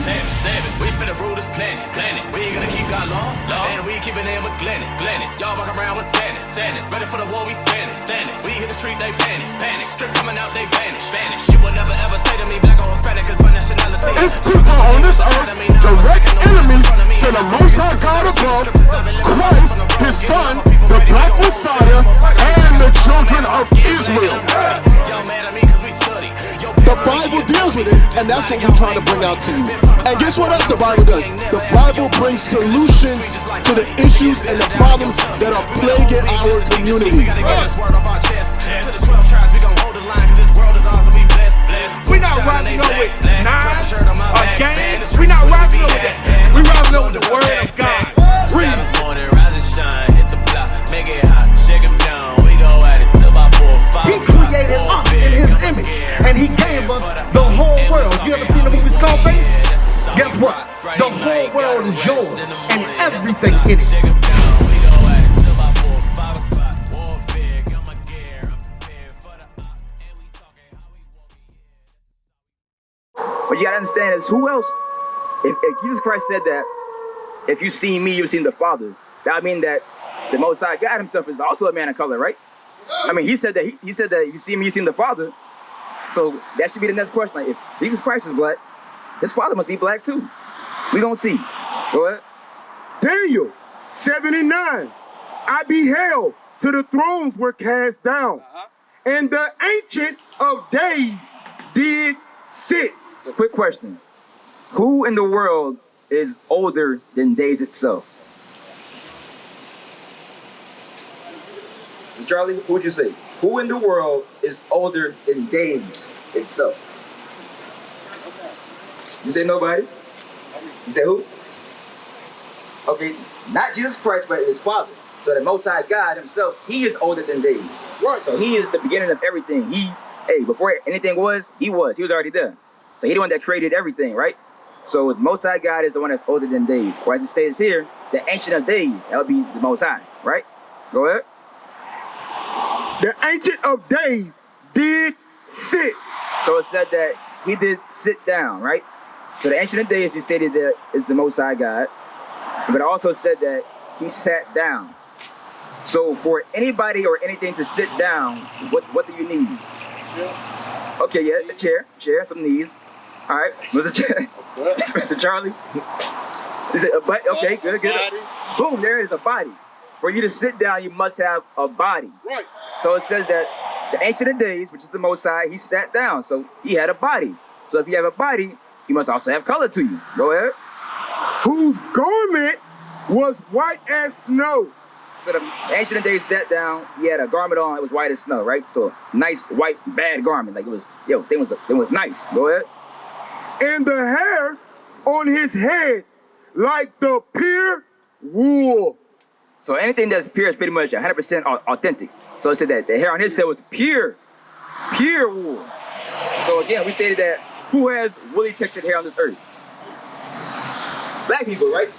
We finna rule this planet. We ain't gonna keep God laws, and we keeping them with Glennis. Y'all walk around with sadness. Ready for the war, we standing. We hit the street, they panic. Strip coming out, they vanish. You will never ever say to me black or Hispanic, cause my nationality. It's people on this earth, direct enemies to the Most High God above, Christ, His Son, the Black Messiah, and the children of Israel. The Bible deals with it, and that's what we're trying to bring out to you. And guess what else the Bible does? The Bible brings solutions to the issues and the problems that are plaguing our community. We're not rising up with knives or gangs. We're not rising up with that. We're rising up with the word of God. Read. He created us in His image, and He gave us the whole world. You ever seen the movie Scarface? Guess what? The whole world is yours, and everything in it. What you gotta understand is who else? If Jesus Christ said that, if you see me, you've seen the Father, that would mean that the Most High God Himself is also a man of color, right? I mean, He said that He said that you see me, you've seen the Father. So that should be the next question. Like, if Jesus Christ is black, His Father must be black too. We gonna see. Go ahead. Daniel 79. I beheld till the thrones were cast down, and the Ancient of Days did sit. So, quick question: who in the world is older than days itself? Charlie, who would you say? Who in the world is older than days itself? You say nobody? You say who? Okay, not Jesus Christ, but His Father. So the Most High God Himself, He is older than days. Right. So He is the beginning of everything. Before anything was, He was already there. So He's the one that created everything, right? So the Most High God is the one that's older than days. Or as it states here, the Ancient of Days, that would be the Most High, right? Go ahead. The Ancient of Days did sit. So it said that He did sit down, right? So the Ancient of Days, we stated that is the Most High God. But it also said that He sat down. So for anybody or anything to sit down, what do you need? Okay, yeah, a chair, some knees. All right, what's a chair? Mr. Charlie? Is it a butt? Okay, good. Boom, there is a body. For you to sit down, you must have a body. Right. So it says that the Ancient of Days, which is the Most High, He sat down. So He had a body. So if you have a body, you must also have color to you. Go ahead. Whose garment was white as snow. So the Ancient of Days sat down. He had a garment on. It was white as snow, right? So nice, white, bad garment. Like it was, it was nice. Go ahead. And the hair on His head like the pure wool. So anything that's pure is pretty much 100% authentic. So it said that the hair on His head was pure wool. So again, we stated that who has woolly textured hair on this earth? Black people, right?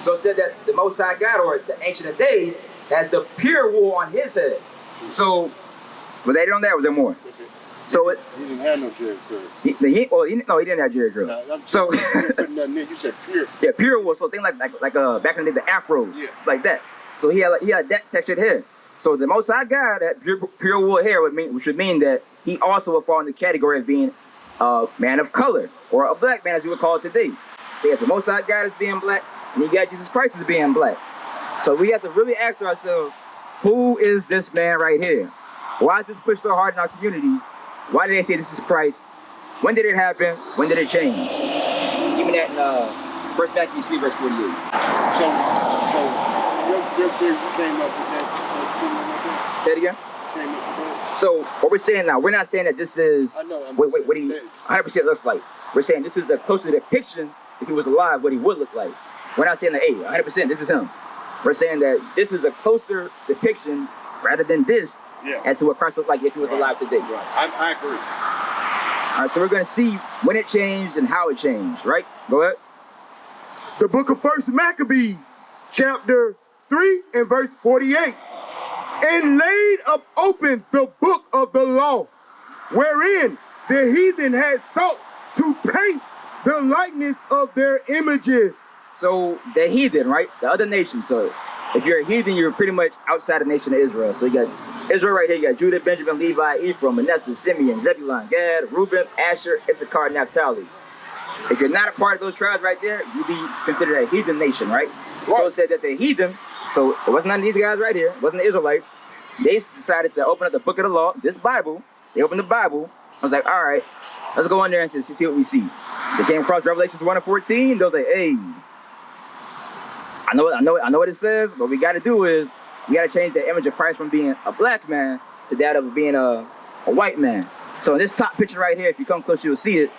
So it said that the Most High God, or the Ancient of Days, has the pure wool on His head. So, was that it on that, or was there more? So He didn't have no Jerry curl. He didn't have Jerry curl. No, so you said pure. Yeah, pure wool. So things like back in the day, the afros, like that. So he had that textured hair. So the Most High God had pure wool hair, which would mean that He also would fall in the category of being a man of color, or a black man, as you would call it today. So you have the Most High God as being black, and you got Jesus Christ as being black. So we have to really ask ourselves, who is this man right here? Why is this pushed so hard in our communities? Why did they say this is Christ? When did it happen? When did it change? Give me that in 1 Matthew 3, verse 48. So your theory came up with that. Say it again? Came up with that. So what we're saying now, we're not saying that this is I know, what he 100% looks like. We're saying this is a closer depiction, if he was alive, what he would look like. We're not saying that, hey, 100% this is him. We're saying that this is a closer depiction rather than this as to what Christ looked like if he was alive today. Right. I agree. All right, so we're going to see when it changed and how it changed, right? Go ahead. The book of 1 Maccabees, chapter 3 and verse 48. And laid up open the book of the law, wherein the heathen had sought to paint the likeness of their images. So the heathen, right? The other nation. So if you're a heathen, you're pretty much outside the nation of Israel. So you got Israel right here. You got Judah, Benjamin, Levi, Ephraim, Manasseh, Simeon, Zebulun, Gad, Reuben, Asher, Issachar, Naphtali. If you're not a part of those tribes right there, you'd be considered a heathen nation, right? So it said that the heathen, so it wasn't none of these guys right here, it wasn't the Israelites. They decided to open up the book of the law, this Bible. They opened the Bible. I was like, all right, let's go in there and see what we see. They came across Revelations 1:14. They was like, hey, I know what it says. What we got to do is we got to change the image of Christ from being a black man to that of being a white man. So in this top picture right here, if you come close, you'll see it.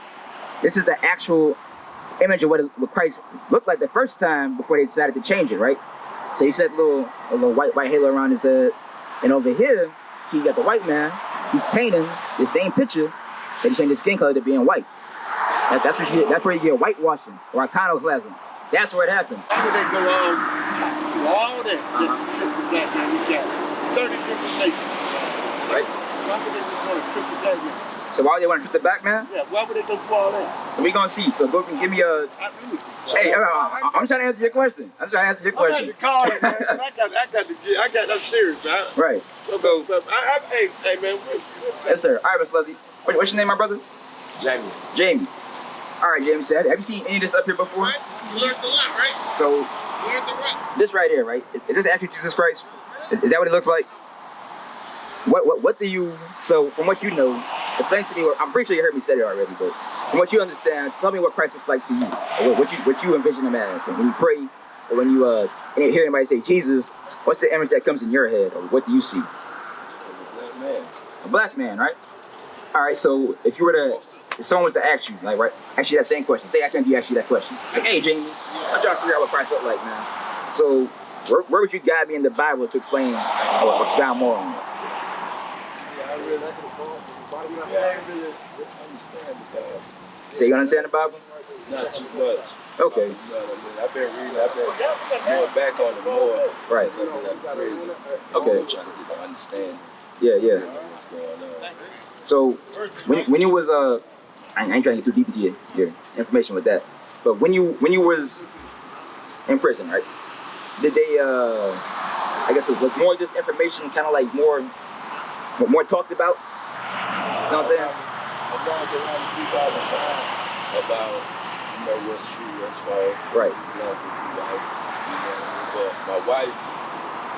This is the actual image of what Christ looked like the first time before they decided to change it, right? So he said a little white halo around his head. And over here, see, you got the white man. He's painting the same picture, but he changed his skin color to being white. That's where you get whitewashing or iconoclasm. That's where it happens. Why would they go through all that? We got 30 different nations. Right. Why would they just want to triple that? So why would they want to trip the back, man? Yeah, why would they go through all that? So we gonna see. So go and give me a. Hey, I'm trying to answer your question. I'm trying to answer your question. I'm call it, man. I got that serious, man. Right. So hey, man. Yes, sir. All right, Miss Leslie. What's your name, my brother? Jamie. Jamie. All right, Jamie said. Have you seen any of this up here before? Right. You learned a lot, right? So. You learned a lot. This right here, right? Is this actually Jesus Christ? Is that what it looks like? What do you? So from what you know, explain to me. I'm pretty sure you heard me say it already, but from what you understand, tell me what Christ looks like to you. Or what you envision him as when you pray, or when you hear anybody say Jesus. What's the image that comes in your head, or what do you see? A black man. A black man, right? All right. So if someone was to ask you, like, right, ask you that same question. Say I can't ask you that question. Like, hey, Jamie, I'm trying to figure out what Christ looked like, man. So where would you guide me in the Bible to explain or expound more on it? I really understand the Bible. So you understand the Bible? Not too much. Okay. You know what I mean? I've been going back on it more. Right. Since I've been crazy. Okay. I'm trying to get the understanding. Yeah. What's going on? So when you was I ain't trying to get too deep into your information with that, but when you was in prison, right? Did they I guess was more of this information kind of like more talked about? You know what I'm saying? I've gone to around 2005 about what's true as far as right. Love is right. But my wife,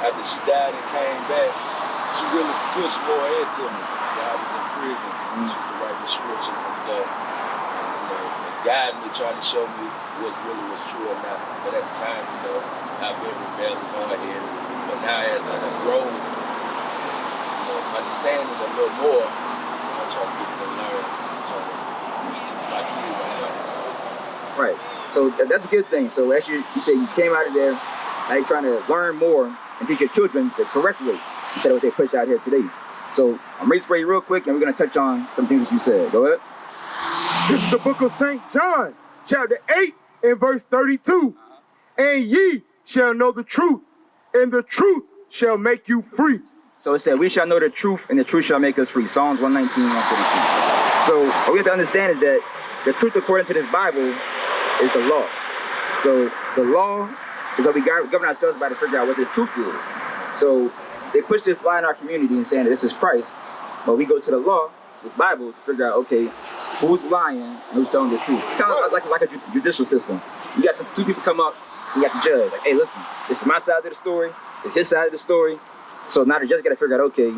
after she died and came back, she really pushed more into me. I was in prison. She used to write the scriptures and stuff. And guiding me, trying to show me what's true or not. But at the time, I've been rebellious on her head. But now as I have grown, understanding a little more, I'm trying to get them to learn. I'm trying to teach my kids right now. Right. So that's a good thing. So as you say, you came out of there, now you're trying to learn more and teach your children the correct way instead of what they push out here today. So I'm reading for you real quick, and we're going to touch on some things that you said. Go ahead. This is the book of St. John, chapter 8 and verse 32. And ye shall know the truth, and the truth shall make you free. So it said, we shall know the truth, and the truth shall make us free. Psalms 119, 132. So what we have to understand is that the truth according to this Bible is the law. So the law is what we govern ourselves by to figure out what the truth is. So they push this lie in our community and saying that this is Christ, but we go to the law, this Bible, to figure out, okay, who's lying and who's telling the truth. It's kind of like a judicial system. You got two people come up, and you got the judge, like, hey, listen, this is my side of the story, this is his side of the story. So now the judge got to figure out, okay,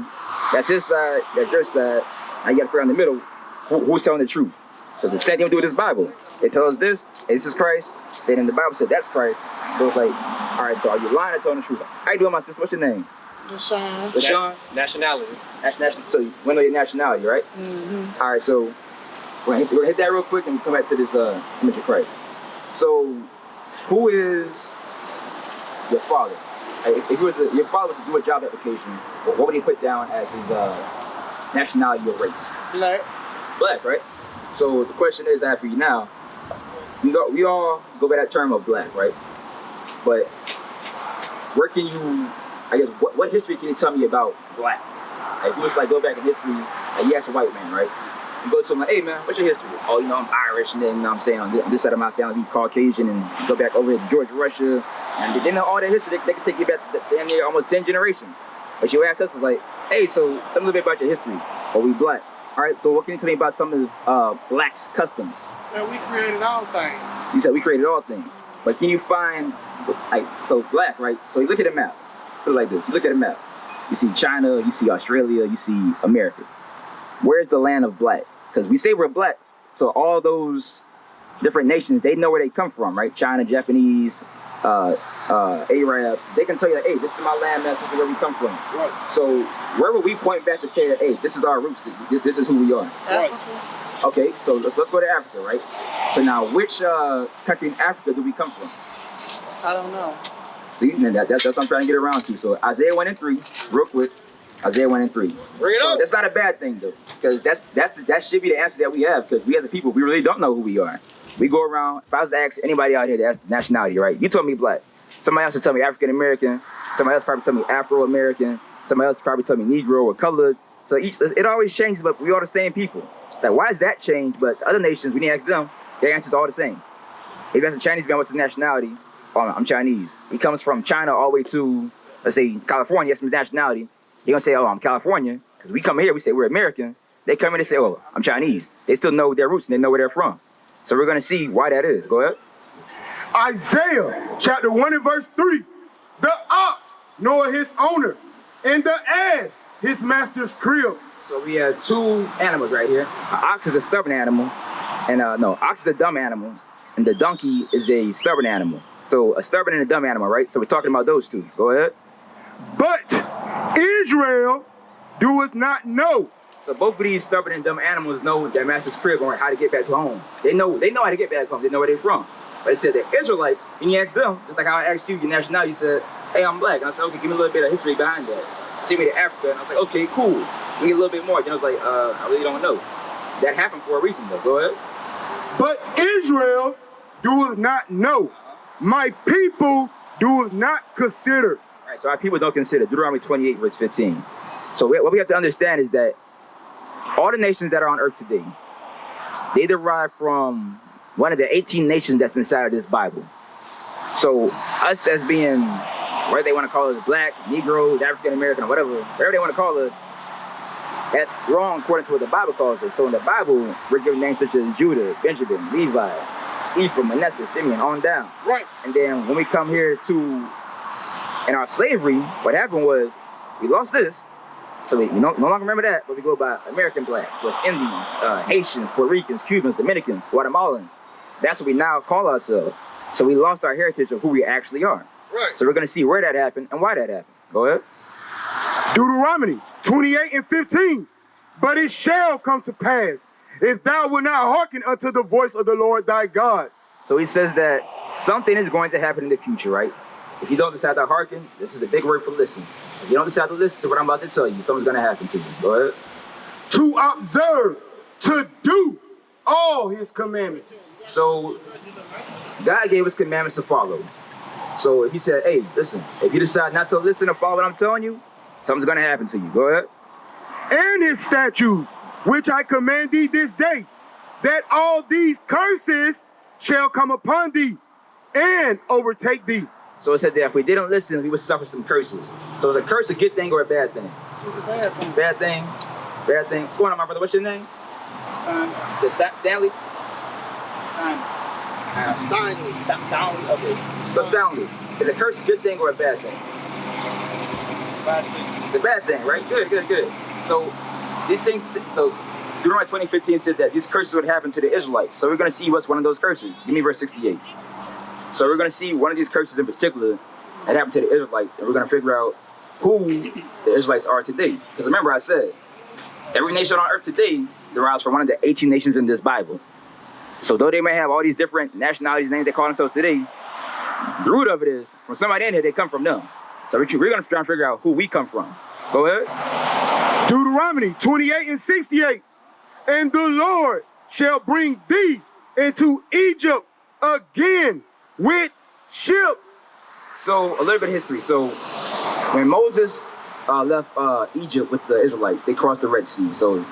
that's his side, that's your side. Now you got to figure out in the middle, who's telling the truth. So the same thing we do with this Bible. They tell us this, hey, this is Christ. Then in the Bible said that's Christ. So it's like, all right, so are you lying or telling the truth? How you doing, my sister? What's your name? Deshaun. Deshaun? Nationality. So you want to know your nationality, right? Mm-hmm. All right, so we're gonna hit that real quick and we come back to this image of Christ. So who is your father? If your father was to do a job application, what would he put down as his nationality or race? Black, right? So the question is, after you now, we all go by that term of black, right? But where can you, I guess, what history can you tell me about black? If you just like go back in history, like you ask a white man, right? You go to them like, hey man, what's your history? Oh, you know, I'm Irish, and then, you know what I'm saying, on this side of my family, we Caucasian, and you go back over to Georgia, Russia, and they know all that history. They can take you back damn near almost 10 generations. But you ask us, it's like, hey, so tell me a little bit about your history. Or we black. All right, so what can you tell me about some of blacks' customs? Man, we created all things. You said we created all things. But can you find, like, so black, right? So you look at a map. Put it like this. You look at a map. You see China, you see Australia, you see America. Where's the land of black? Because we say we're black. So all those different nations, they know where they come from, right? China, Japanese, Arabs. They can tell you, like, hey, this is my land, man. This is where we come from. Right. So where would we point back to say that, hey, this is our roots. This is who we are? Right. Okay, so let's go to Africa, right? So now, which country in Africa do we come from? I don't know. See, that's what I'm trying to get around to. So Isaiah 1:3, real quick. Isaiah 1:3. Bring it up. That's not a bad thing though, because that should be the answer that we have. Because we as a people, we really don't know who we are. We go around. If I was to ask anybody out here their nationality, right? You told me black. Somebody else would tell me African American. Somebody else probably tell me Afro American. Somebody else probably tell me Negro or colored. So it always changes, but we all the same people. Like, why does that change? But other nations, we need to ask them. Their answer's all the same. If you ask a Chinese man what's his nationality, oh, I'm Chinese. He comes from China all the way to, let's say, California. That's his nationality. He's gonna say, oh, I'm California. Because we come here, we say we're American. They come in and say, oh, I'm Chinese. They still know their roots and they know where they're from. So we're gonna see why that is. Go ahead. Isaiah chapter 1 and verse 3. The ox knoweth his owner, and the ass his master's crib. So we have two animals right here. An ox is a stubborn animal, and ox is a dumb animal, and the donkey is a stubborn animal. So a stubborn and a dumb animal, right? So we're talking about those two. Go ahead. But Israel doeth not know. So both of these stubborn and dumb animals know their master's crib or how to get back to home. They know how to get back home. They know where they're from. But it said the Israelites, when you ask them, just like how I asked you your nationality, you said, hey, I'm black. And I said, okay, give me a little bit of history behind that. Send me to Africa. And I was like, okay, cool. Give me a little bit more. Then I was like, I really don't know. That happened for a reason, though. Go ahead. But Israel doeth not know. My people doeth not consider. All right, so our people don't consider. Deuteronomy 28, verse 15. So what we have to understand is that all the nations that are on earth today, they derive from one of the 18 nations that's inside of this Bible. So us as being, whether they want to call us black, Negro, African American, or whatever they want to call us, that's wrong according to what the Bible calls us. So in the Bible, we're given names such as Judah, Benjamin, Levi, Ephraim, Manasseh, Simeon, on down. Right. And then when we come here in our slavery, what happened was we lost this. So we no longer remember that, but we go by American blacks, West Indians, Haitians, Puerto Ricans, Cubans, Dominicans, Guatemalans. That's what we now call ourselves. So we lost our heritage of who we actually are. Right. So we're going to see where that happened and why that happened. Go ahead. Deuteronomy 28 and 15. But it shall come to pass, if thou wilt not hearken unto the voice of the Lord thy God. So he says that something is going to happen in the future, right? If you don't decide to hearken, this is the big word for listen. If you don't decide to listen to what I'm about to tell you, something's going to happen to you. Go ahead. To observe, to do all his commandments. So God gave us commandments to follow. So if he said, hey, listen, if you decide not to listen or follow what I'm telling you, something's going to happen to you. Go ahead. And his statutes, which I command thee this day, that all these curses shall come upon thee and overtake thee. So it said that if we didn't listen, we would suffer some curses. So is a curse a good thing or a bad thing? It's a bad thing. Bad thing? Bad thing. What's going on, my brother? What's your name? Stanley? Stanley. Stanley? Okay. So Stanley, is a curse a good thing or a bad thing? Bad thing. It's a bad thing, right? Good. So these things, so Deuteronomy 20:15 said that these curses would happen to the Israelites. So we're going to see what's one of those curses. Give me verse 68. So we're going to see one of these curses in particular that happened to the Israelites, and we're going to figure out who the Israelites are today. Because remember I said, every nation on earth today derives from one of the 18 nations in this Bible. So though they may have all these different nationalities, names they call themselves today, the root of it is, from somebody in here, they come from them. So we're going to try and figure out who we come from. Go ahead. Deuteronomy 28 and 68. And the Lord shall bring thee into Egypt again with ships. So a little bit of history. So when Moses left Egypt with the Israelites. They crossed the Red Sea. So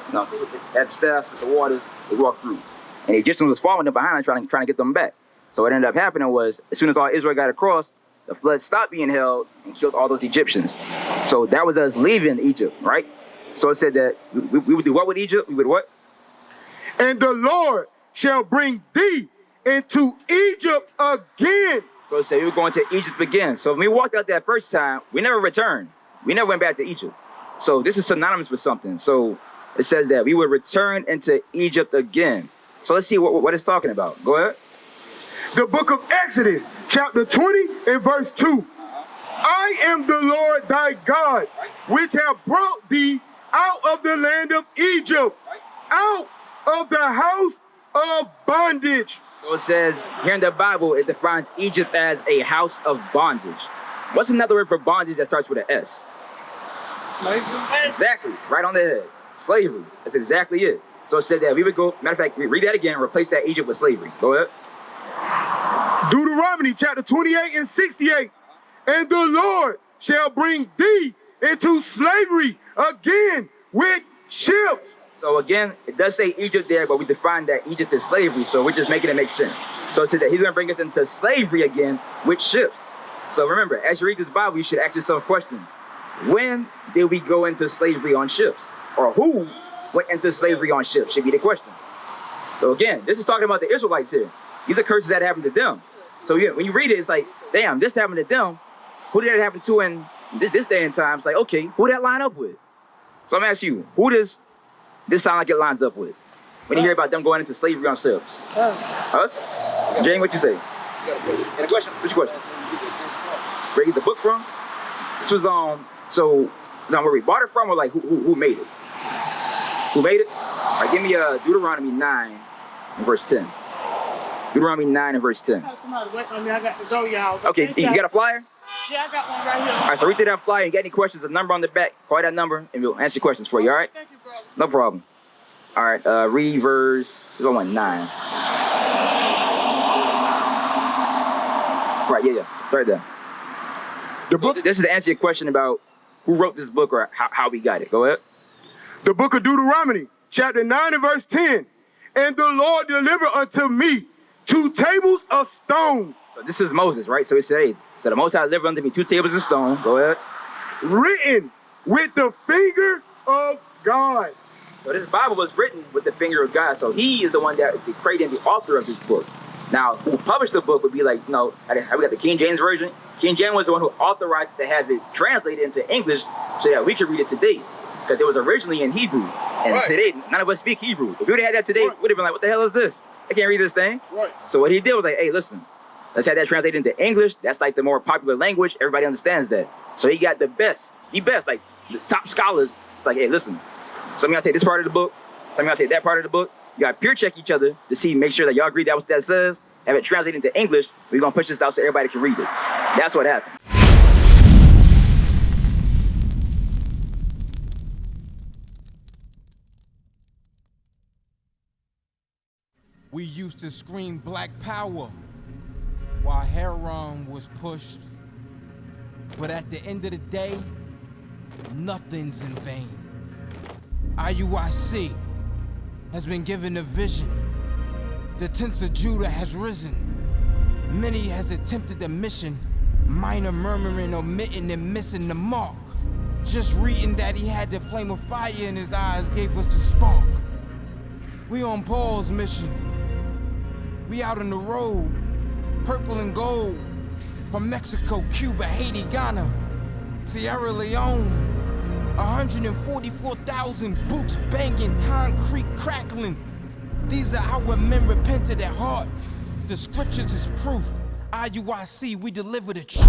at staffs with the waters, they walked through. And the Egyptians was following them behind, trying to get them back. So what ended up happening was, as soon as all Israel got across, the flood stopped being held and killed all those Egyptians. So that was us leaving Egypt, right? So it said that we would do what with Egypt? We would what? And the Lord shall bring thee into Egypt again. So it said we were going to Egypt again. So when we walked out that first time, we never returned. We never went back to Egypt. So this is synonymous with something. So it says that we would return into Egypt again. So let's see what it's talking about. Go ahead. The book of Exodus, chapter 20 and verse 2. I am the Lord thy God, which have brought thee out of the land of Egypt, out of the house of bondage. So it says here in the Bible, it defines Egypt as a house of bondage. What's another word for bondage that starts with an S? Slavery. Exactly, right on the head. Slavery. That's exactly it. So it said that we would go, matter of fact, we read that again, replace that Egypt with slavery. Go ahead. Deuteronomy chapter 28 and 68. And the Lord shall bring thee into slavery again with ships. So again, it does say Egypt there, but we define that Egypt is slavery, so we're just making it make sense. So it says that he's going to bring us into slavery again with ships. So remember, as you read this Bible, you should ask yourself questions. When did we go into slavery on ships? Or who went into slavery on ships should be the question. So again, this is talking about the Israelites here. These are curses that happened to them. So yeah, when you read it, it's like, damn, this happened to them. Who did that happen to in this day and time? It's like, okay, who did that line up with? So I'm going to ask you, who does this sound like it lines up with? When you hear about them going into slavery on ships? Us? Jane, what you say? Any question? What's your question? Where you get the book from? This was so now where we bought it from, or like who made it? Who made it? All right, give me Deuteronomy 9 and verse 10. Deuteronomy 9 and verse 10. Somebody wait on me. I got to go, y'all. Okay, you got a flyer? Yeah, I got one right here. All right, so read through that flyer. You got any questions? The number on the back. Call that number, and we'll answer your questions for you. All right? Thank you, brother. No problem. All right, read verse. This is 9. Right, yeah. Right there. The book. This is to answer your question about who wrote this book or how we got it. Go ahead. The book of Deuteronomy, chapter 9 and verse 10. And the Lord delivered unto me 2 tables of stone. So this is Moses, right? So he said, hey, so the Most High delivered unto me 2 tables of stone. Go ahead. Written with the finger of God. So this Bible was written with the finger of God. So he is the one that is the creator and the author of this book. Now, who published the book would be like, we got the King James Version. King James was the one who authorized to have it translated into English so that we could read it today. Because it was originally in Hebrew. And today, none of us speak Hebrew. If we would have had that today, we would have been like, what the hell is this? I can't read this thing. Right. So what he did was like, hey, listen, let's have that translated into English. That's like the more popular language. Everybody understands that. So he got the best, like the top scholars. It's like, hey, listen, some of y'all take this part of the book. Some of y'all take that part of the book. You got to peer check each other to see, make sure that y'all agree that what that says. Have it translated into English. We're going to push this out so everybody can read it. That's what happened. We used to scream black power while heroin was pushed. But at the end of the day, nothing's in vain. IUIC has been given a vision. The tents of Judah has risen. Many has attempted the mission, minor murmuring, omitting, and missing the mark. Just reading that he had the flame of fire in his eyes gave us the spark. We on Paul's mission. We out on the road, purple and gold, from Mexico, Cuba, Haiti, Ghana, Sierra Leone. 144,000 boots banging, concrete crackling. These are our men repented at heart. The scriptures is proof. IUIC, we deliver the truth.